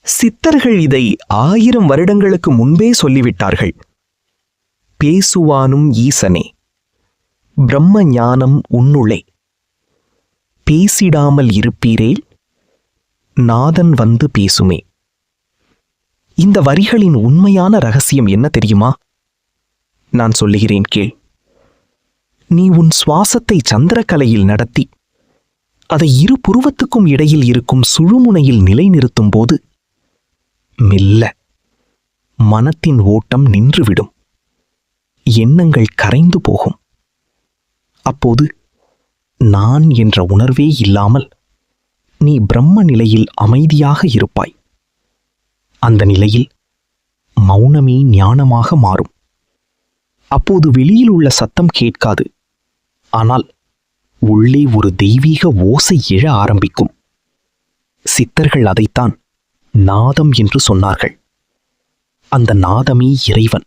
சித்தர்கள் இதை 1000 வருடங்களுக்கு முன்பே சொல்லிவிட்டார்கள். பேசுவானும் ஈசனே, பிரம்ம ஞானம் உன்னுளே, பேசிடாமல் இருப்பீரேல் நாதன் வந்து பேசுமே. இந்த வரிகளின் உண்மையான ரகசியம் என்ன தெரியுமா? நான் சொல்லுகிறேன் கேள். நீ உன் சுவாசத்தை சந்திரக்கலையில் நடத்தி அதை இரு புருவத்துக்கும் இடையில் இருக்கும் சுழுமுனையில் நிலைநிறுத்தும் போது மெல்ல மனத்தின் ஓட்டம் நின்றுவிடும், எண்ணங்கள் கரைந்து போகும். அப்போது நான் என்ற உணர்வே இல்லாமல் நீ பிரம்ம நிலையில் அமைதியாக இருப்பாய். அந்த நிலையில் மௌனமே ஞானமாக மாறும். அப்போது வெளியில் உள்ள சத்தம் கேட்காது, ஆனால் உள்ளே ஒரு தெய்வீக ஓசை எழ ஆரம்பிக்கும். சித்தர்கள் அதைத்தான் நாதம் என்று சொன்னார்கள். அந்த நாதமே இறைவன்,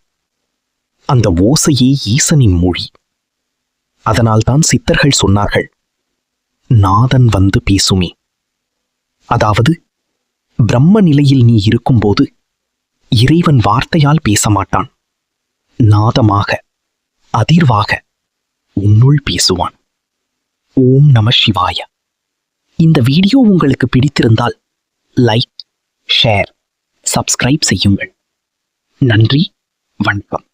அந்த ஓசையே ஈசனின் மொழி. அதனால்தான் சித்தர்கள் சொன்னார்கள், நாதன் வந்து பேசுமே. அதாவது பிரம்ம நிலையில் நீ இருக்கும்போது இறைவன் வார்த்தையால் பேசமாட்டான், நாதமாக அதிர்வாக உன்னுள் பேசுவான். ஓம் நம சிவாய. இந்த வீடியோ உங்களுக்கு பிடித்திருந்தால் லைக், ஷேர், சப்ஸ்கிரைப் செய்யுங்கள். நன்றி, வணக்கம்.